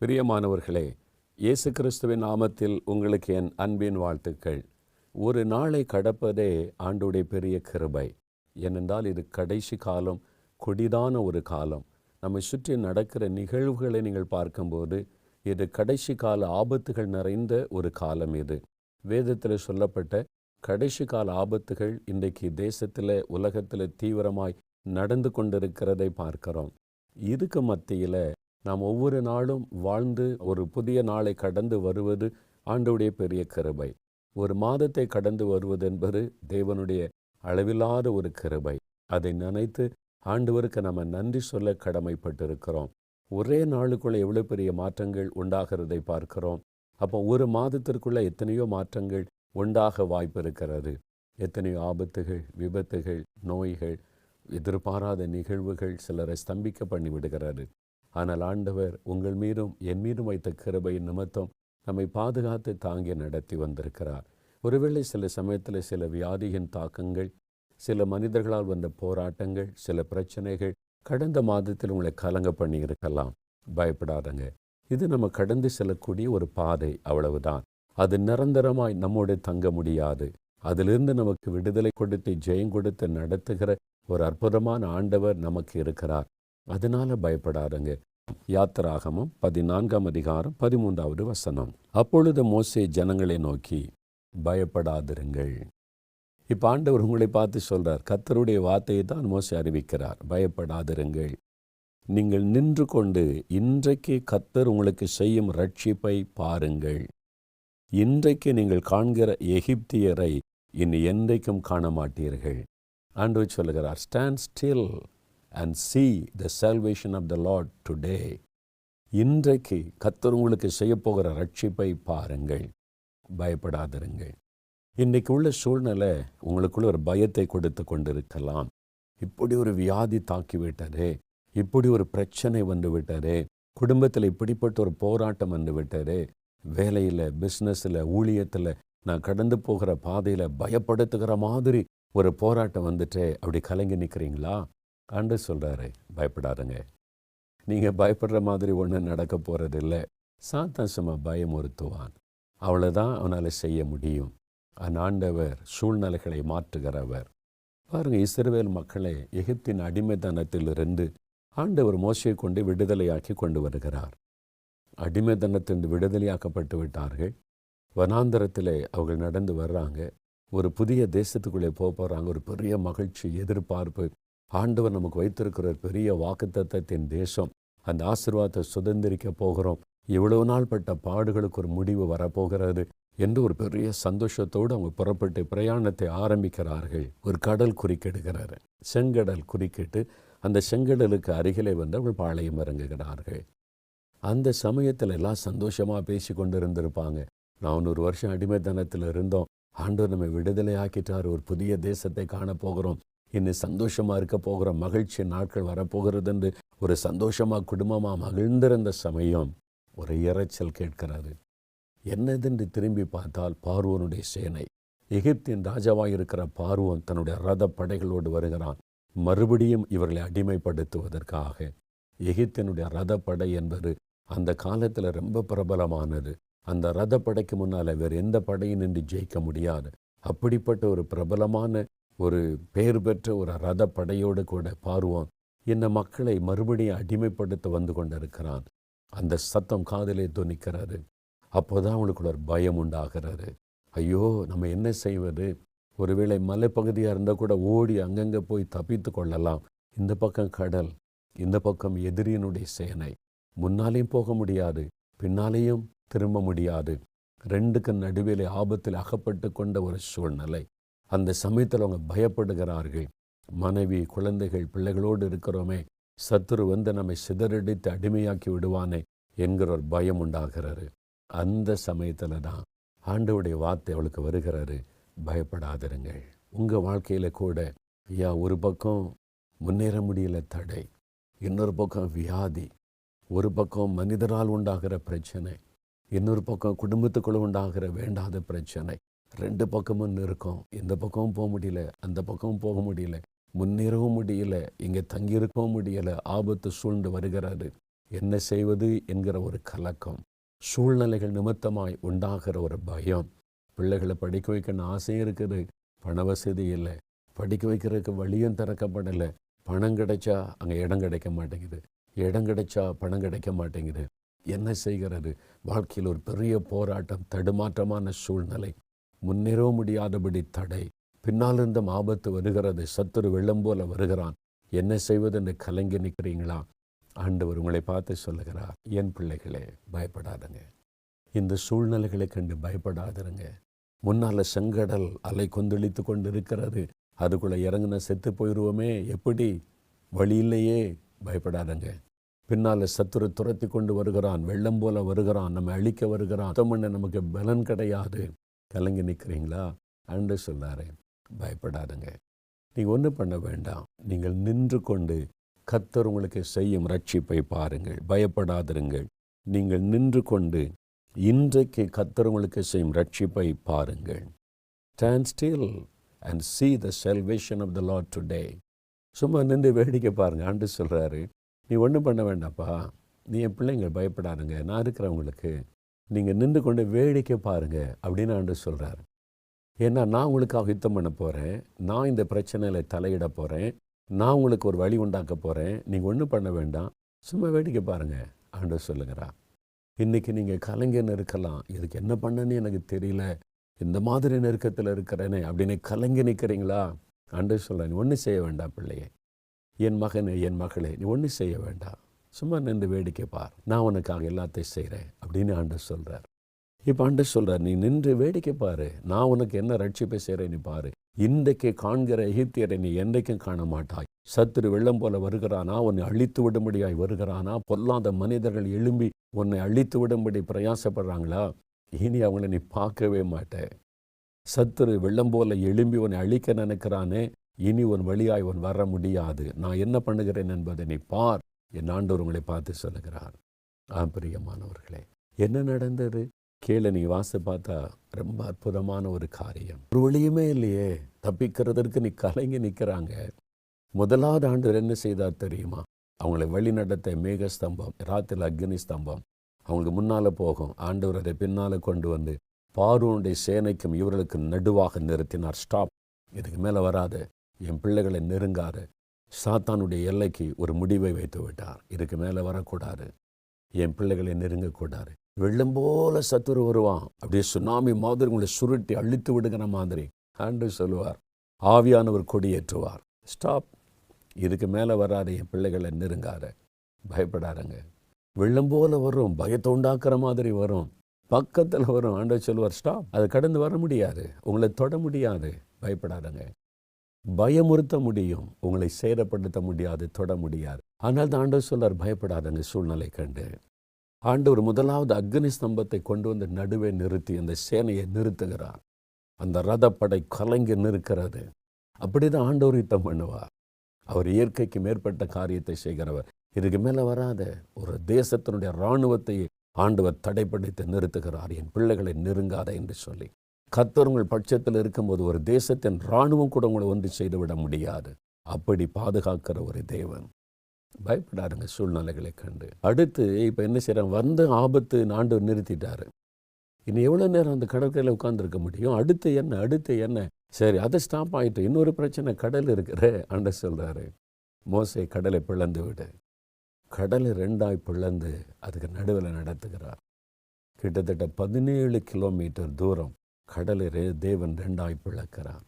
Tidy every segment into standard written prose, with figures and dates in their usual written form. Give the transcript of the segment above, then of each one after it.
பிரியமானவர்களே, இயேசு கிறிஸ்துவின் நாமத்தில் உங்களுக்கு என் அன்பின் வாழ்த்துக்கள். ஒரு நாளை கடப்பதே ஆண்டவருடைய பெரிய கிருபை. ஏனென்றால் இது கடைசி காலம், கொடிதான ஒரு காலம். நம்மை சுற்றி நடக்கிற நிகழ்வுகளை நீங்கள் பார்க்கும்போது இது கடைசி கால ஆபத்துகள் நிறைந்த ஒரு காலம். இது வேதத்தில் சொல்லப்பட்ட கடைசி கால ஆபத்துகள் இன்றைக்கு தேசத்தில் உலகத்தில் தீவிரமாய் நடந்து கொண்டிருக்கிறதை பார்க்கிறோம். இதுக்கு மத்தியில் நாம் ஒவ்வொரு நாளும் வாழ்ந்து ஒரு புதிய நாளை கடந்து வருவது ஆண்டவருடைய பெரிய கிருபை. ஒரு மாதத்தை கடந்து வருவது என்பது தேவனுடைய அளவில்லாத ஒரு கிருபை. அதை நினைத்து ஆண்டவருக்கு நம்ம நன்றி சொல்ல கடமைப்பட்டிருக்கிறோம். ஒரே நாளுக்குள்ளே எவ்வளோ பெரிய மாற்றங்கள் உண்டாகிறதை பார்க்கிறோம். அப்போ ஒரு மாதத்திற்குள்ளே எத்தனையோ மாற்றங்கள் உண்டாக வாய்ப்பு இருக்கிறது. எத்தனையோ ஆபத்துகள், விபத்துகள், நோய்கள், எதிர்பாராத நிகழ்வுகள் சிலரை ஸ்தம்பிக்க பண்ணி விடுகிறாரு. ஆனால் ஆண்டவர் உங்கள் மீதும் என் மீதும் வைத்த கிருபையின் நிமித்தம் நம்மை பாதுகாத்து தாங்கி நடத்தி வந்திருக்கிறார். ஒருவேளை சில சமயத்தில் சில வியாதியின் தாக்கங்கள், சில மனிதர்களால் வந்த போராட்டங்கள், சில பிரச்சனைகள் கடந்த மாதத்தில் உங்களை கலங்க பண்ணி இருக்கலாம். பயப்படாதங்க. இது நம்ம கடந்து செல்லக்கூடிய ஒரு பாதை, அவ்வளவுதான். அது நிரந்தரமாய் நம்மோடு தங்க முடியாது. அதிலிருந்து நமக்கு விடுதலை கொடுத்து ஜெயம் கொடுத்து நடத்துகிற ஒரு அற்புதமான ஆண்டவர் நமக்கு இருக்கிறார். அதனால பயப்படாதங்க. யாத்திராகமம் 14ஆம் அதிகாரம் 13வது வசனம். அப்பொழுது மோசே ஜனங்களை நோக்கி, பயப்படாதிருங்கள். இப்போ ஆண்டவர் உங்களை பார்த்து சொல்றார். கர்த்தருடைய வார்த்தையை தான் மோசே அறிவிக்கிறார். பயப்படாதிருங்கள். நீங்கள் நின்று கொண்டு இன்றைக்கு கர்த்தர் உங்களுக்கு செய்யும் ரட்சிப்பை பாருங்கள். இன்றைக்கு நீங்கள் காண்கிற எகிப்தியரை இனி என்றைக்கும் காண மாட்டீர்கள். ஆண்டவர் சொல்லுகிறார், stand still and see the salvation of the Lord today. இன்றைக்கு கர்த்தர் உங்களுக்கு செய்யப்போகிற ரட்சிப்பை பாருங்கள். பயப்படாதிருங்கள். இன்றைக்கு உள்ள சூழ்நிலை உங்களுக்குள்ள ஒரு பயத்தை கொடுத்து கொண்டிருக்கலாம். இப்படி ஒரு வியாதி தாக்கிவிட்டதே, இப்படி ஒரு பிரச்சனை வந்து விட்டதே, குடும்பத்தில் இப்படிப்பட்ட ஒரு போராட்டம் வந்து விட்டதே, வேலையில், பிஸ்னஸில், ஊழியத்தில் நான் கடந்து போகிற பாதையில் பயப்படுத்துகிற மாதிரி ஒரு போராட்டம் வந்துட்டே அப்படி கலங்கி நிற்கிறீங்களா? ஆண்டவர் சொல்கிறாரு, பயப்படாதுங்க. நீங்கள் பயப்படுற மாதிரி ஒன்றும் நடக்க போகிறதில்லை. சாத்தான் சும்மா பயமுறுத்துவான், அவ்வளோதான் அவனால் செய்ய முடியும். ஆண்டவர் சூழ்நிலைகளை மாற்றுகிறவர். பாருங்கள், இஸ்ரவேல் மக்களை எகிப்தின் அடிமைத்தனத்திலிருந்து ஆண்டவர் மோசையை கொண்டு விடுதலையாக்கி கொண்டு வருகிறார். அடிமைத்தனத்திலிருந்து விடுதலையாக்கப்பட்டு விட்டார்கள். வனாந்தரத்தில் அவர்கள் நடந்து வர்றாங்க. ஒரு புதிய தேசத்துக்குள்ளே போகிறாங்க. ஒரு பெரிய மகிழ்ச்சி, எதிர்பார்ப்பு. ஆண்டவர் நமக்கு வைத்திருக்கிற பெரிய வாக்குத்தத்தத்தின் தேசம், அந்த ஆசீர்வாதத்தை சுதந்திரிக்க போகிறோம். இவ்வளவு நாள் பட்ட பாடுகளுக்கு ஒரு முடிவு வரப்போகிறது என்று ஒரு பெரிய சந்தோஷத்தோடு அவங்க புறப்பட்டு பிரயாணத்தை ஆரம்பிக்கிறார்கள். ஒரு கடல் குறுக்கிடுகிறாரு. செங்கடல் குறுக்கிட்டு அந்த செங்கடலுக்கு அருகிலே வந்து அவர்கள் பாளையம் இறங்குகிறார்கள். அந்த சமயத்தில் எல்லாம் சந்தோஷமாக பேசி கொண்டு இருந்திருப்பாங்க. 400 வருஷம் அடிமைத்தனத்தில் இருந்தோம், ஆண்டவர் நம்ம விடுதலை ஆக்கிட்டார், ஒரு புதிய தேசத்தை காணப்போகிறோம், இன்னும் சந்தோஷமாக இருக்க போகிற மகிழ்ச்சி நாட்கள் வரப்போகிறது என்று ஒரு சந்தோஷமாக குடும்பமாக மகிழ்ந்திருந்த சமயம் ஒரு இரைச்சல் கேட்கிறாரு. என்னதென்று திரும்பி பார்த்தால் பார்வோனுடைய சேனை, எகிப்தின் ராஜாவாக இருக்கிற பார்வோன் தன்னுடைய ரத படைகளோடு வருகிறான். மறுபடியும் இவர்களை அடிமைப்படுத்துவதற்காக. எகிப்தினுடைய ரத படை என்பது அந்த காலத்தில் ரொம்ப பிரபலமானது. அந்த ரத படைக்கு முன்னால் வேறு எந்த படையும் நின்று ஜெயிக்க முடியாது. அப்படிப்பட்ட ஒரு பிரபலமான ஒரு பெயர் பெற்ற ஒரு ரத படையோடு கூட பார்வோன் இந்த மக்களை மறுபடியும் அடிமைப்படுத்த வந்து கொண்டிருக்கிறான். அந்த சத்தம் காதிலே துணிக்கிறாரு. அப்போதான் அவங்களுக்குள்ள ஒரு பயம் உண்டாகிறாரு. ஐயோ, நம்ம என்ன செய்வது? ஒருவேளை மலைப்பகுதியாக இருந்தால் கூட ஓடி அங்கங்கே போய் தப்பித்து கொள்ளலாம். இந்த பக்கம் கடல், இந்த பக்கம் எதிரியினுடைய சேனை. முன்னாலேயும் போக முடியாது, பின்னாலேயும் திரும்ப முடியாது. ரெண்டுக்கு நடுவிலே ஆபத்தில் அகப்பட்டு கொண்ட ஒரு சூழ்நிலை. அந்த சமயத்தில் அவங்க பயப்படுகிறார்கள். மனைவி, குழந்தைகள், பிள்ளைகளோடு இருக்கிறோமே, சத்துரு வந்து நம்மை சிதறடித்து அடிமையாக்கி விடுவானே என்கிற ஒரு பயம் உண்டாகிறாரு. அந்த சமயத்தில் தான் ஆண்டவருடைய வார்த்தை அவளுக்கு வருகிறாரு, பயப்படாதிருங்கள். உங்கள் வாழ்க்கையில் கூட ஒரு பக்கம் முன்னேற முடியல தடை, இன்னொரு பக்கம் வியாதி, ஒரு பக்கம் மனிதரால் உண்டாகிற பிரச்சனை, இன்னொரு பக்கம் குடும்பத்துக்குள்ள உண்டாகிற வேண்டாத பிரச்சனை. ரெண்டு பக்கமும் இருக்கும். இந்த பக்கமும் போக முடியல, அந்த பக்கமும் போக முடியல, முன்னேறவும் முடியல, இங்கே தங்கியிருக்கவும் முடியலை. ஆபத்து சூழ்ந்து வருகிறாரு. என்ன செய்வது என்கிற ஒரு கலக்கம், சூழ்நிலைகள் நிமித்தமாய் உண்டாகிற ஒரு பயம். பிள்ளைகளை படிக்க வைக்கணும்னு ஆசையும் இருக்குது, பண வசதி இல்லை, படிக்க வைக்கிறதுக்கு வழியும் திறக்கப்படலை. பணம் கிடைச்சா அங்கே இடம் கிடைக்க மாட்டேங்குது, இடம் கிடைச்சா பணம் கிடைக்க மாட்டேங்குது. என்ன செய்கிறது? வாழ்க்கையில் ஒரு பெரிய போராட்டம், தடுமாற்றமான சூழ்நிலை, முன்னேற முடியாதபடி தடை, பின்னால் இருந்தும் ஆபத்து வருகிறது, சத்துரு வெள்ளம் போல வருகிறான். என்ன செய்வது என்று கலங்கி நிற்கிறீங்களா? ஆண்டவர் உங்களை பார்த்து சொல்லுகிறார், என் பிள்ளைகளே பயப்படாதுங்க, இந்த சூழ்நிலைகளை கண்டு பயப்படாதுங்க. முன்னால் செங்கடல் அலை கொந்தளித்து கொண்டு இருக்கிறது, அதுக்குள்ளே இறங்குன செத்து போயிடுவோமே, எப்படி? வழி இல்லையே, பயப்படாதங்க. பின்னால் சத்துரு துரத்தி கொண்டு வருகிறான், வெள்ளம் போல வருகிறான், நம்ம அழிக்க வருகிறான், பண்ண நமக்கு பலன் கிடையாது. கலங்கி நிற்கிறீங்களா? அன்று சொல்லாரு, பயப்படாதுங்க. நீங்கள் ஒன்றும் பண்ண வேண்டாம், நீங்கள் நின்று கொண்டு கர்த்தர் உங்களுக்கு செய்யும் ரட்சிப்பை பாருங்கள், பயப்படாதிருங்கள். நீங்கள் நின்று கொண்டு இன்றைக்கு கர்த்தர் உங்களுக்கு செய்யும் ரட்சிப்பை பாருங்கள். Stand still and see the salvation of the Lord today. சும்மா நின்று வேடிக்கை பாருங்கள். ஆண்டு சொல்கிறாரு, நீ ஒன்றும் பண்ண வேண்டாப்பா, நீ என் பிள்ளைங்க பயப்படாதுங்க, நான் இருக்கிறவங்களுக்கு நீங்கள் நின்று கொண்டு வேடிக்கை பாருங்கள் அப்படின்னு ஆண்டு சொல்கிறாரு. ஏன்னா நான் உங்களுக்காக யுத்தம் பண்ண போகிறேன், நான் இந்த பிரச்சனையில் தலையிட போகிறேன், நான் உங்களுக்கு ஒரு வழி உண்டாக்க போகிறேன், நீங்கள் ஒன்றும் பண்ண வேண்டாம், சும்மா வேடிக்கை பாருங்கள் ஆண்டு சொல்லுகிறா. இன்றைக்கி நீங்கள் கலங்கின்னு இருக்கலாம், இதுக்கு என்ன பண்ணன்னு எனக்கு தெரியல, இந்த மாதிரி நெருக்கத்தில் இருக்கிறேனே அப்படின்னு கலங்கி நிற்கிறீங்களா? ஆண்டு சொல்கிறேன், நீ ஒன்றும் செய்ய வேண்டாம் பிள்ளையே, என் மகனே, என் மகளே, நீ ஒன்றும் செய்ய வேண்டாம், சும்மா நின்று வேடிக்கை பார், நான் உனக்காக எல்லாத்தையும் செய்கிறேன் அப்படின்னு ஆண்டு சொல்கிறார். இப்போ ஆண்டு சொல்கிறார், நீ நின்று வேடிக்கை பாரு, நான் உனக்கு என்ன ரட்சிப்பை செய்கிறேன் நீ பாரு. இன்றைக்கு காண்கிற எகிப்தியரை நீ என்றைக்கும் காண மாட்டாய். சத்துரு வெள்ளம் போல வருகிறானா, உன்னை அழித்து விடும்படியாய் வருகிறானா, பொல்லாத மனிதர்கள் எழும்பி உன்னை அழித்து விடும்படி பிரயாசப்படுறாங்களா, இனி அவங்கள நீ பார்க்கவே மாட்டே. சத்துரு வெள்ளம் போல எழும்பி உன்னை அழிக்க நினைக்கிறானே, இனி உன் வழியாய் உன் வர முடியாது. நான் என்ன பண்ணுகிறேன் என்பதை நீ பார், என் ஆண்டவர் உங்களை பார்த்து சொல்லுகிறார். பிரியமானவர்களே, என்ன நடந்தது கீழே நீ வாசி பார்த்தா ரொம்ப அற்புதமான ஒரு காரியம். ஒரு வழியுமே இல்லையே, தப்பிக்கிறதற்கு நீ கலங்கி நிற்கிறாங்க. முதலாவது ஆண்டு என்ன செய்தார் தெரியுமா? அவங்களை வழி நடத்த மேகஸ்தம்பம், ராத்திரில் அக்னி ஸ்தம்பம் அவங்களுக்கு முன்னால் போகும். ஆண்டவர் அதை பின்னால் கொண்டு வந்து பார்வோனுடைய சேனைக்கும் இவர்களுக்கு நடுவாக நிறுத்தினார். ஸ்டாப், இதுக்கு மேலே வராது, என் பிள்ளைகளை நெருங்காத. சாத்தானுடைய எல்லைக்கு ஒரு முடிவை வைத்து விட்டார். இதுக்கு மேலே வரக்கூடாது, என் பிள்ளைகளை நெருங்கக்கூடாது. வெள்ளம் போல சத்துரு வருவான், அப்படியே சுனாமி மாதிரி உங்களை சுருட்டி அழித்து விடுங்கிற மாதிரி ஆண்டு சொல்லுவார். ஆவியானவர் கொடியேற்றுவார். ஸ்டாப், இதுக்கு மேலே வராது, என் பிள்ளைகளை நெருங்காத, பயப்படாதங்க. வெள்ளம் போல வரும், பயத்தை உண்டாக்குற மாதிரி வரும், பக்கத்தில் வரும். ஆண்டவர் சொல்லுவார், ஸ்டாப், அதை கடந்து வர முடியாது, உங்களை தொட முடியாது, பயப்படாதங்க. பயமுறுத்த முடியும், உங்களை சேதப்படுத்த முடியாது, தொட முடியாது. ஆனால் தான் ஆண்டவர் சொல்றார், பயப்படாதங்க. சூழ்நிலை கண்டு ஆண்டவர் முதலாவது அக்னி ஸ்தம்பத்தை கொண்டு வந்து நடுவே நிறுத்தி அந்த சேனையை நிறுத்துகிறார். அந்த ரதப்படை கலங்கி நிற்கிறது. அப்படிதான் ஆண்டவர் யுத்தம் பண்ணுவார். அவர் இயற்கைக்கு மேற்பட்ட காரியத்தை செய்கிறவர். இதுக்கு மேலே வராத ஒரு தேசத்தினுடைய இராணுவத்தை ஆண்டவர் தடைப்படுத்தி நிறுத்துகிறார். என் பிள்ளைகளை நெருங்காத என்று சொல்லி. கர்த்தர் உங்கள் பட்சத்தில் இருக்கும்போது ஒரு தேசத்தின் இராணுவம் கூட உங்களை ஒன்று செய்துவிட முடியாது. அப்படி பாதுகாக்கிற ஒரு தேவன். பயப்படாருங்க சூழ்நிலைகளை கண்டு. அடுத்து இப்போ என்ன செய்கிறாங்க, வந்த ஆபத்து ஆண்டவர் நிறுத்திட்டாரு. இன்னும் எவ்வளோ நேரம் அந்த கடற்கரையில் உட்காந்துருக்க முடியும்? அடுத்து என்ன? சரி, அதை ஸ்டாப் ஆகிட்டு இன்னொரு பிரச்சனை, கடல் இருக்கிற ஆண்டவர் சொல்கிறாரு, மோசே கடலை பிளந்து விடு. கடலை 2ஆய் பிளந்து அதுக்கு நடுவில் நடத்துகிறார். கிட்டத்தட்ட 17 கிலோமீட்டர் தூரம் கடலை தேவன் 2ஆய் பிளக்கிறார்.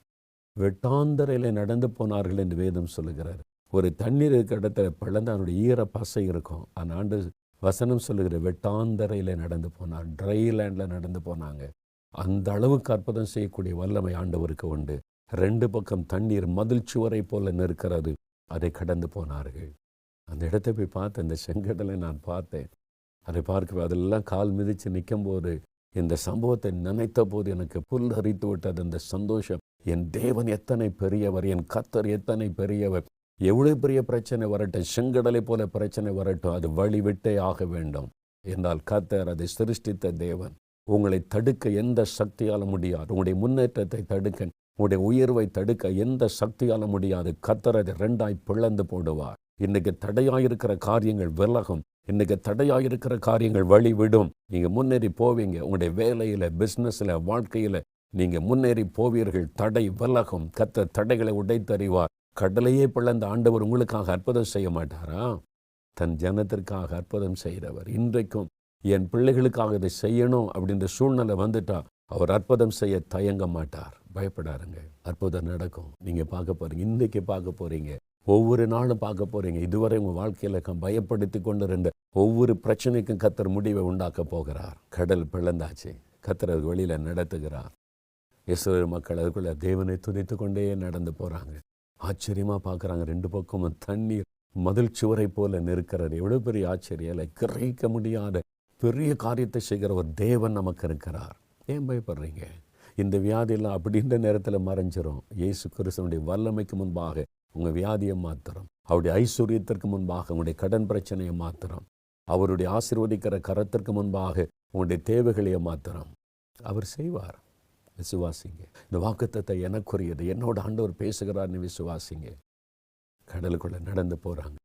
வெட்டாந்தரையில் நடந்து போனார்கள் என்று வேதம் சொல்லுகிறார். ஒரு தண்ணீர் இருக்கிற இடத்துல பிளந்து அதனுடைய ஈர பசை இருக்கும். அந்த ஆண்டு வசனம் சொல்லுகிற வெட்டாந்தரையில் நடந்து போனார், ட்ரை லேண்டில் நடந்து போனாங்க. அந்த அளவுக்கு அற்புதம் செய்யக்கூடிய வல்லமை ஆண்டவருக்கு உண்டு. 2 பக்கம் தண்ணீர் மதில் சுவரை போல நிற்கிறது. அதை கடந்து போனார்கள். அந்த இடத்தை போய் பார்த்து, அந்த செங்கடலை நான் பார்த்தேன். அதை பார்க்கவே அதெல்லாம் கால் மிதித்து நிற்கும்போது இந்த சம்பவத்தை நினைத்த போது எனக்கு புல் அரித்து விட்டது. அந்த சந்தோஷம், என் தேவன் எத்தனை பெரியவர், என் கர்த்தர் எத்தனை பெரியவர். எவ்வளோ பெரிய பிரச்சனை வரட்டும், செங்கடலை போல பிரச்சனை வரட்டும், அது வழி விட்டே ஆக வேண்டும் என்றால் கர்த்தர் அதை சிருஷ்டித்த தேவன். உங்களை தடுக்க எந்த சக்தியால் முடியாது. உங்களுடைய முன்னேற்றத்தை தடுக்க, உங்களுடைய உயர்வை தடுக்க எந்த சக்தியால் முடியாது. கர்த்தர் அதை 2ஆய் பிளந்து போடுவார். இன்றைக்கு தடையாயிருக்கிற காரியங்கள் விலகும். இன்றைக்கு தடையாக இருக்கிற காரியங்கள் வழி விடும். நீங்கள் முன்னேறி போவீங்க. உங்களுடைய வேலையில், பிஸ்னஸில், வாழ்க்கையில் நீங்கள் முன்னேறி போவீர்கள். தடை விலகும். கர்த்தர் தடைகளை உடைத்தறிவார். கடலையே பிளந்த ஆண்டவர் உங்களுக்காக அற்புதம் செய்ய மாட்டாரா? தன் ஜனத்திற்காக அற்புதம் செய்கிறவர். இன்றைக்கும் என் பிள்ளைகளுக்காக இதை செய்யணும் அப்படின்ற சூழ்நிலை வந்துட்டா அவர் அற்புதம் செய்ய தயங்க மாட்டார். பயப்படாருங்க, அற்புதம் நடக்கும். நீங்கள் பார்க்க போகிறீங்க, இன்றைக்கி பார்க்க போகிறீங்க, ஒவ்வொரு நாளும் பார்க்க போகிறீங்க. இதுவரை உங்கள் வாழ்க்கையில் பயப்படுத்தி கொண்டு இருந்த ஒவ்வொரு பிரச்சனைக்கும் கர்த்தர் முடிவை உண்டாக்க போகிறார். கடல் பிளந்தாச்சு, கர்த்தர் அது வெளியில் நடத்துகிறார். இஸ்ரவேல் மக்கள் அதுக்குள்ளே தேவனை துதித்து கொண்டே நடந்து போகிறாங்க. ஆச்சரியமாக பார்க்குறாங்க. 2 பக்கமும் தண்ணீர் மதில் சுவரை போல நிற்கிறது. எவ்வளோ பெரிய ஆச்சரியம்! கிரகிக்க முடியாத பெரிய காரியத்தை செய்கிற ஒரு தேவன் நமக்கு இருக்கிறார். ஏன் பயப்படுறீங்க? இந்த வியாதியெல்லாம் அப்படின்ற நேரத்தில் மறைஞ்சிரும். இயேசு கிறிஸ்துவனுடைய வல்லமைக்கு முன்பாக உங்கள் வியாதியை மாத்திரம், அவருடைய ஐஸ்வர்யத்திற்கு முன்பாக உங்களுடைய கடன் பிரச்சனையை மாத்திரம், அவருடைய ஆசீர்வதிக்கிற கரத்திற்கு முன்பாக உங்களுடைய தேவைகளையே மாத்திரம் அவர் செய்வார். விசுவாசிங்க. இந்த வாக்குத்தத்தம் எனக்குரியது, என்னோட ஆண்டவர் பேசுகிறார்னு விசுவாசிங்க. கடலுக்குள்ளே நடந்து போகிறாங்க.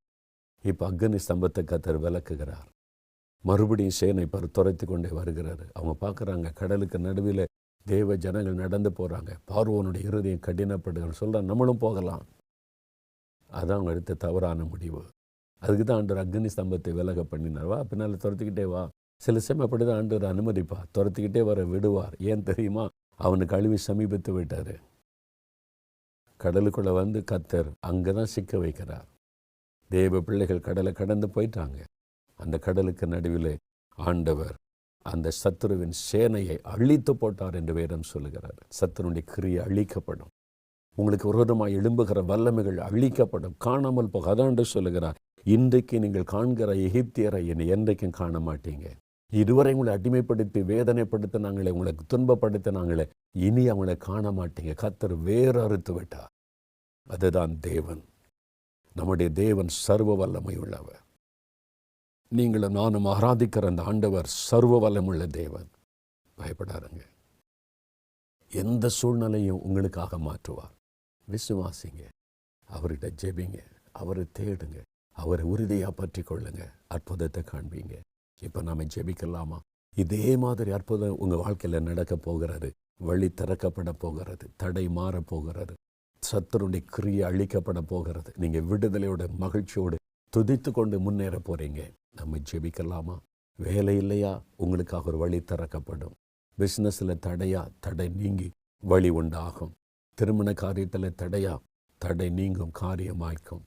இப்போ அக்னி ஸ்தம்பத்தை கர்த்தர் விளக்குகிறார். மறுபடியும் சேனை துரைத்து கொண்டே வருகிறாரு. அவங்க பார்க்குறாங்க, கடலுக்கு நடுவில் தேவ ஜனங்கள் நடந்து போகிறாங்க. பார்வோனுடைய இருதயம் கடினப்படுகிற சொல்கிறார், நம்மளும் போகலாம். அதான் அவங்க எடுத்த தவறான முடிவு. அதுக்கு தான் ஆண்டவர் அக்னி ஸ்தம்பத்தை விலக பண்ணினார். வா பின்னால் துரத்திக்கிட்டே வா. சில சமயம் அப்படி தான் ஆண்டவர் அனுமதிப்பா, துரத்திக்கிட்டே வர விடுவார். ஏன் தெரியுமா? அவனுக்கு அழிவு சமீபத்து விட்டார். கடலுக்குள்ளே வந்து கர்த்தர் அங்கே தான் சிக்க வைக்கிறார். தேவ பிள்ளைகள் கடலை கடந்து போயிட்டாங்க. அந்த கடலுக்கு நடுவில் ஆண்டவர் அந்த சத்துருவின் சேனையை அழித்து போட்டார் என்று வேதம் சொல்லுகிறார். சத்துருடைய கிரியை அழிக்கப்படும். உங்களுக்கு விரோதமாக எழும்புகிற வல்லமைகள் அழிக்கப்படும், காணாமல் போக. அதாண்டு சொல்லுகிறார், இன்றைக்கு நீங்கள் காண்கிற எகிப்தியரை என்னை என்றைக்கும் காண மாட்டீங்க. இதுவரை உங்களை அடிமைப்படுத்தி வேதனைப்படுத்தினாங்களே, உங்களுக்கு துன்பப்படுத்தினாங்களே, இனி அவங்களை காண மாட்டீங்க. கர்த்தர் வேறு அறுத்து விட்டார். அதுதான் தேவன். நம்முடைய தேவன் சர்வ வல்லமை உள்ளவர். நீங்களும் நானும் ஆராதிக்கிற அந்த ஆண்டவர் சர்வ வல்லமுள்ள தேவன். பயப்படாருங்க. எந்த சூழ்நிலையும் உங்களுக்காக மாற்றுவார். விசுவாசிங்க, அவர்கிட்ட ஜெபிங்க, அவரை தேடுங்க, அவரை உறுதியாக பற்றி கொள்ளுங்க, அற்புதத்தை காண்பீங்க. இப்போ நாம் ஜெபிக்கலாமா? இதே மாதிரி அற்புதம் உங்கள் வாழ்க்கையில் நடக்க போகிறது. வழி திறக்கப்பட போகிறது. தடை மாறப்போகிறது. சத்துருடைய கிரியை அழிக்கப்பட போகிறது. நீங்கள் விடுதலையோட மகிழ்ச்சியோடு துதித்து கொண்டு முன்னேற போகிறீங்க. நம்ம ஜெபிக்கலாமா? வேலை இல்லையா? உங்களுக்காக ஒரு வழி திறக்கப்படும். பிஸ்னஸில் தடையா? தடை நீங்கி வழி உண்டாகும். திருமண காரியத்தில் தடையா? தடை நீங்கும், காரியமாய்க்கும்.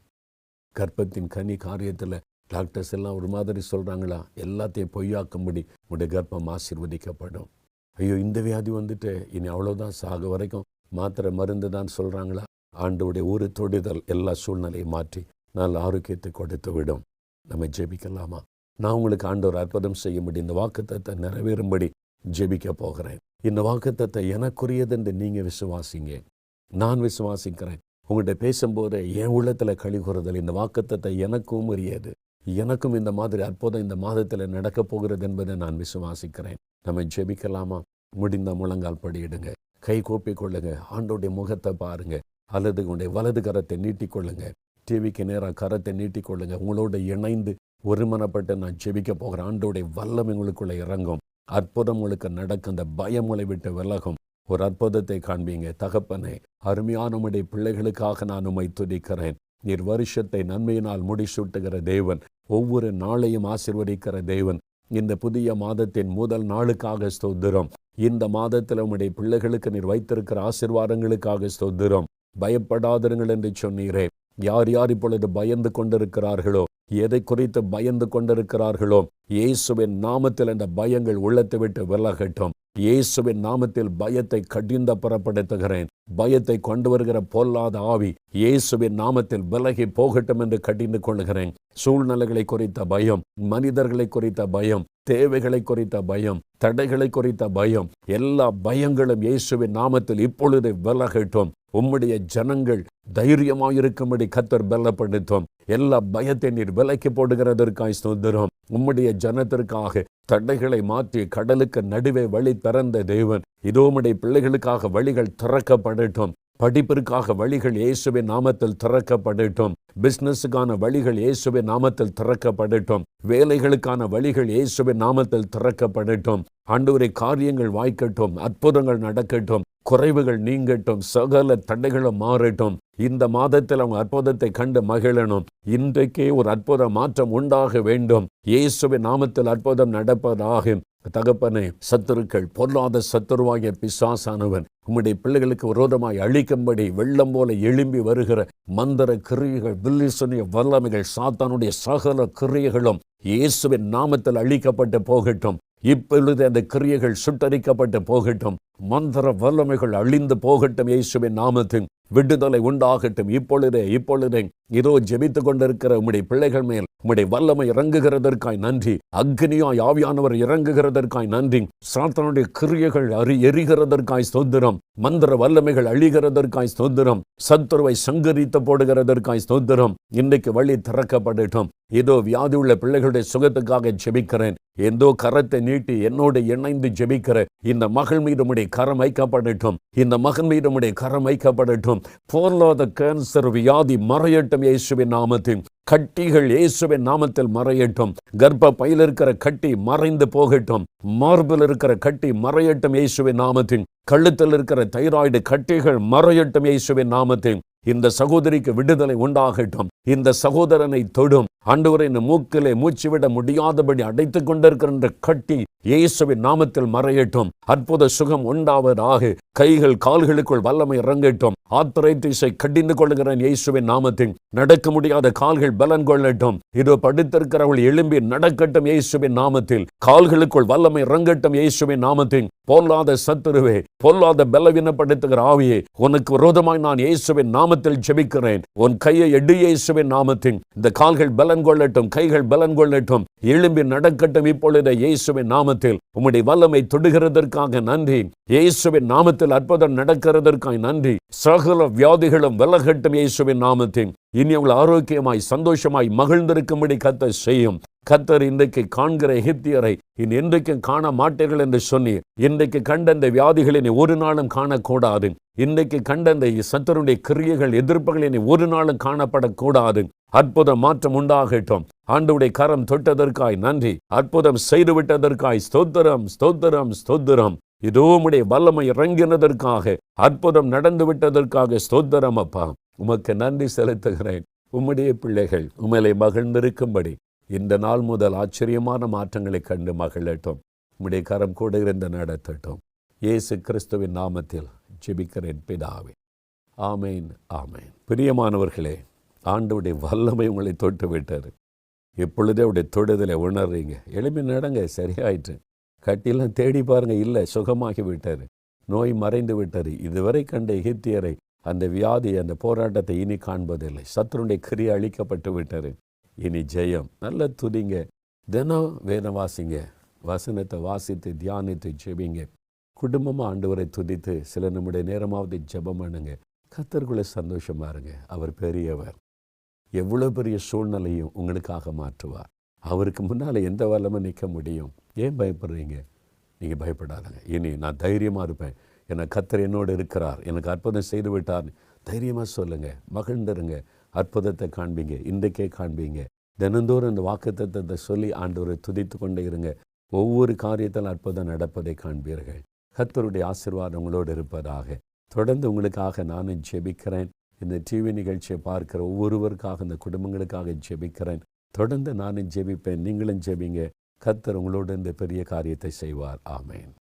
கர்ப்பத்தின் கனி காரியத்தில் டாக்டர்ஸ் எல்லாம் ஒரு மாதிரி சொல்கிறாங்களா? எல்லாத்தையும் பொய்யாக்கும்படி உடைய கர்ப்பம் ஆசீர்வதிக்கப்படும். ஐயோ, இந்த வியாதி வந்துட்டு இனி அவ்வளோதான், சாக வரைக்கும் மாத்திரை மருந்து தான் சொல்கிறாங்களா? ஆண்டவருடைய ஒரு தொடுதல் எல்லா சூழ்நிலையும் மாற்றி நல்ல ஆரோக்கியத்தை கொடுத்து விடும். நம்ம ஜெபிக்கலாமா? நான் உங்களுக்கு ஆண்டவர் அற்புதம் செய்யும்படி, இந்த வாக்குத்தத்தை நிறைவேறும்படி ஜெபிக்க போகிறேன். இந்த வாக்குத்தத்தை எனக்குரியது என்று நீங்கள் விசுவாசிங்க. நான் விசுவாசிக்கிறேன். உங்கள்கிட்ட பேசும்போது என் உள்ளத்தில் கழிகுறுதல், இந்த வாக்குத்தத்தை எனக்கும் உரியது, எனக்கும் இந்த மாதிரி அற்புதம் இந்த மாதத்தில் நடக்கப் போகிறது என்பதை நான் விசுவாசிக்கிறேன். நம்ம ஜெபிக்கலாமா? முடிந்த முழங்கால் படியிடுங்க, கை கூப்பி கொள்ளுங்க, ஆண்டோடைய முகத்தை பாருங்க, அல்லது உங்களுடைய வலது கரத்தை நீட்டிக்கொள்ளுங்க, டிவிக்கு நேராக கரத்தை நீட்டிக்கொள்ளுங்க. உங்களோட இணைந்து ஒருமனப்பட்டு நான் ஜெபிக்க போகிறேன். ஆண்டோடைய வல்லம் உங்களுக்குள்ளே இறங்கும். அற்புதம் உங்களுக்கு நடக்கும். அந்த பயம் உங்களை விட்டு விலகும். ஒரு அற்புதத்தை காண்பீங்க. தகப்பனே, அருமையான உம்முடைய பிள்ளைகளுக்காக நான் உம்மை துதிக்கிறேன். நீர் வருஷத்தை நன்மையினால் முடிசூட்டுகிற தேவன், ஒவ்வொரு நாளையும் ஆசீர்வதிக்கிற தேவன். இந்த புதிய மாதத்தின் முதல் நாளுக்காக ஸ்தோத்திரம். இந்த மாதத்தில் உம்முடைய பிள்ளைகளுக்கு நீர் வைத்திருக்கிற ஆசீர்வாதங்களுக்காக ஸ்தோத்திரம். பயப்படாதிருங்கள் என்று சொன்னீரே. யார் யார் இப்பொழுது பயந்து கொண்டிருக்கிறார்களோ, எதை குறித்து பயந்து கொண்டிருக்கிறார்களோ, இயேசுவின் நாமத்தில் அந்த பயங்கள் உள்ளத்தை விட்டு விலகட்டும். இயேசுவின் நாமத்தில் பயத்தை கடிந்த புறப்படுத்துகிறேன். பயத்தை கொண்டு வருகிற பொல்லாத ஆவி இயேசுவின் நாமத்தில் விலகி போகட்டும் என்று கடிந்து கொள்கிறேன். சூழ்நிலைகளை குறித்த பயம், மனிதர்களை குறித்த பயம், தேவைகளை குறித்த பயம், தடைகளை குறித்த பயம், எல்லா பயங்களும் இயேசுவின் நாமத்தில் இப்பொழுது விலகட்டும். உம்முடைய ஜனங்கள் தைரியமாயிருக்கும்படி கர்த்தர் பலப்படுத்தும். எல்லா பயத்தை நீர் விலக்கி போடுகிறதற்காய் ஸ்தோத்திரம். உம்முடைய ஜனத்திற்காக தடைகளை மாற்றி கடலுக்கு நடுவே வழி திறந்த தேவன், இதோ உம்முடைய பிள்ளைகளுக்காக வழிகள் திறக்கப்படட்டும். படிப்பிற்காக வழிகள் இயேசுவின் நாமத்தில் திறக்கப்படட்டும். பிசினஸுக்கான வழிகள் இயேசுவின் நாமத்தில் திறக்கப்படட்டும். வேலைகளுக்கான வழிகள் இயேசுவின் நாமத்தில் திறக்கப்படட்டும். ஆண்டவரே, காரியங்கள் வாய்க்கட்டும், அற்புதங்கள் நடக்கட்டும், குறைவுகள் நீங்கட்டும், சகல தடைகளும் மாறட்டும். இந்த மாதத்தில் அவங்க அற்புதத்தை கண்டு மகிழணும். இன்றைக்கே ஒரு அற்புத மாற்றம் உண்டாக வேண்டும். இயேசுவின் நாமத்தில் அற்புதம் நடப்பதாக. தகப்பனே, சத்துருக்கள், பொல்லாத சத்துருவாகிய பிசாசானவன் உம்முடைய பிள்ளைகளுக்கு விரோதமாய் அழிக்கும்படி வெள்ளம் போல எழும்பி வருகிற மந்திர கிரியைகள், வில்லிசனிய வல்லமைகள், சாத்தானுடைய சகல கிரியைகளும் இயேசுவின் நாமத்தில் அழிக்கப்பட்டு போகட்டும். இப்பொழுது அந்த கிரியைகள் சுட்டரிக்கப்பட்டு போகட்டும். மந்திர வல்லமைகள் அழிந்து போகட்டும். இயேசுவின் நாமத்தில் விடுதலை உண்டாகட்டும். இப்பொழுதே இதோ ஜெபித்து கொண்டிருக்கிற உம்முடைய பிள்ளைகள் மேல் உம்முடைய வல்லமை இறங்குகிறதற்காய் நன்றி. அக்னியாய் ஆவியானவர் இறங்குகிறதற்காய் நன்றி. சாத்தானுடைய கிரியைகள் எரிகிறதற்காய் ஸ்தோத்திரம். மந்திர வல்லமைகள் அழிகிறதற்காய் ஸ்தோத்திரம். சத்துருவை சங்கரித்து போடுகிறதற்காய் ஸ்தோத்திரம். இன்றைக்கு வழி திறக்கப்படட்டும். ஏதோ வியாதி உள்ள பிள்ளைகளுடைய சுகத்துக்காக ஜெபிக்கிறேன். ஏதோ கரத்தை நீட்டி என்னோடு இணைந்து ஜெபிக்கிற இந்த மகள் மீது உம்முடைய கரம் வைக்கப்படட்டும். இந்த மகன் மீது உம்முடைய கரம் வைக்கப்படட்டும். பொருளாத கேன்சர் வியாதி மறையட்டும் இயேசுவின் நாமத்தில். கட்டிகள் இயேசுவின் நாமத்தில் மறையட்டும். கர்ப்ப பையில் இருக்கிற கட்டி மறைந்து போகட்டும். மார்பில் இருக்கிற கட்டி மறையட்டும் இயேசுவின் நாமத்தில். கழுத்தில் இருக்கிற தைராய்டு கட்டிகள் மறையட்டும் இயேசுவின் நாமத்தில். இந்த சகோதரிக்கு விடுதலை உண்டாகட்டும். இந்த சகோதரனை தொடும். ஆண்டவரே, இந்த மூக்கிலே மூச்சுவிட முடியாதபடி அடைத்துக் கொண்டிருக்கின்ற கட்டி இயேசுவின் நாமத்தில் மறையட்டும். அற்புத சுகம் உண்டாவதாக. கைகள் கால்களுக்குள் வல்லமை இறங்கட்டும். ஆர்த்ரைட்டிஸை கடிந்து கொள்கிறேன் இயேசுவின் நாமத்தில். நடக்க முடியாத கால்கள் பலன் கொள்ளட்டும். இதோ படுத்திருக்கிறவர்கள் எழும்பி நடக்கட்டும் இயேசுவின் நாமத்தில். கால்களுக்குள் வல்லமை இறங்கட்டும் இயேசுவின் நாமத்தில். பொல்லாத சத்துருவே, பொல்லாத பலவீனப்படுத்துகிற ஆவியே, உனக்கு விரோதமாய் நான் இயேசுவின் நாமத்தில் ஜெபிக்கிறேன். உன் கையை எடு இயேசுவின் நாமத்தில். இந்த கால்கள் பலன் கொள்ளட்டும், கைகள் பலன் கொள்ளட்டும், எழும்பி நடக்கட்டும் இப்பொழுது இயேசுவின் நாமத்தில். உம்முடைய வல்லமை தொடுகிறதற்காக நன்றி. இயேசுவின் நாமத்தில் அற்புதம் நடக்கிறதற்காக நன்றி. சகல வியாதிகளும் விலகட்டும் இயேசுவின் நாமத்தில். இனி உங்கள் ஆரோக்கியமாய் சந்தோஷமாய் மகிழ்ந்திருக்கும்படி கர்த்தர் செய்யும். கர்த்தர் இன்றைக்கு காண்கிற எகிப்தியரை இனி என்றைக்கும் காண மாட்டீர்கள் என்று சொன்னீர். இன்றைக்கு கண்ட இந்த வியாதிகளை நீ ஒரு நாளும் காணக்கூடாது. இன்றைக்கு கண்ட இந்த சத்துருடைய கிரியைகள், எதிர்ப்புகளை நீ ஒரு நாளும் காணப்படக்கூடாது. அற்புத மாற்றம் உண்டாகட்டும். ஆண்டவருடைய கரம் தொட்டதற்காய் நன்றி. அற்புதம் செய்துவிட்டதற்காய் ஸ்தோத்திரம், ஸ்தோத்திரம், ஸ்தோத்திரம். இதோ உம்முடைய வல்லமை இறங்கினதற்காக, அற்புதம் நடந்து விட்டதற்காக ஸ்தோத்திரம் அப்பா. உமக்கு நன்றி செலுத்துகிறேன். உம்முடைய பிள்ளைகள் உம்மிலே மகிழ்ந்திருக்கும்படி இந்த நாள் முதல் ஆச்சரியமான மாற்றங்களை கண்டு மகிழட்டும். உம்முடைய கரம் கூட இருந்து நடத்தட்டும். இயேசு கிறிஸ்துவின் நாமத்தில் ஜெபிக்கிறேன் பிதாவே. ஆமேன், ஆமேன். பிரியமானவர்களே, ஆண்டவருடைய வல்லமை உங்களை தொட்டு விட்டார். எப்பொழுதே அவருடைய தொடுதலை உணர்றீங்க. எளிமை நடங்க, சரியாயிற்று. கட்டிலாம் தேடி பாருங்க, இல்லை, சுகமாகி விட்டார். நோய் மறைந்து விட்டார். இதுவரை கண்ட எகிப்தியரை, அந்த வியாதி, அந்த போராட்டத்தை இனி காண்பதில்லை. சத்துருடைய கிரியை அழிக்கப்பட்டு விட்டார். இனி ஜெயம். நல்ல துதிங்க, தினம் வேதம் வாசிங்க, வசனத்தை வாசித்து தியானித்து ஜெபிங்க. குடும்பமாக ஆண்டவரை துதித்து சில நம்முடைய நேரமாவது ஜெபம் பண்ணுங்க. கர்த்தருக்குள்ள சந்தோஷமா இருங்க. அவர் பெரியவர். எவ்வளோ பெரிய சூழ்நிலையும் உங்களுக்காக மாற்றுவார். அவருக்கு முன்னால் எந்த வல்லமை நிற்க முடியும்? ஏன் பயப்படுறீங்க? நீங்கள் பயப்படாதங்க. இனி நான் தைரியமாக இருப்பேன். என்னை கர்த்தர் என்னோடு இருக்கிறார், எனக்கு அற்புதம் செய்து விட்டார். தைரியமாக சொல்லுங்கள், மகிழ்ந்துருங்க. அற்புதத்தை காண்பீங்க, இன்றைக்கே காண்பீங்க. தினந்தோறும் இந்த வாக்குத்தத்தத்தை சொல்லி ஆண்டவரை துதித்து கொண்டே இருங்க. ஒவ்வொரு காரியத்தில் அற்புதம் நடப்பதை காண்பீர்கள். கர்த்தருடைய ஆசீர்வாதம் உங்களோடு இருப்பதாக. தொடர்ந்து உங்களுக்காக நானும் ஜெபிக்கிறேன். இந்த டிவி நிகழ்ச்சியை பார்க்கிற ஒவ்வொருவருக்காக, இந்த குடும்பங்களுக்காக ஜெபிக்கிறேன். தொடர்ந்து நானும் ஜெபிப்பேன், நீங்களும் ஜெபிங்க. கர்த்தர் உங்களோடு இந்த பெரிய காரியத்தை செய்வார். ஆமேன்.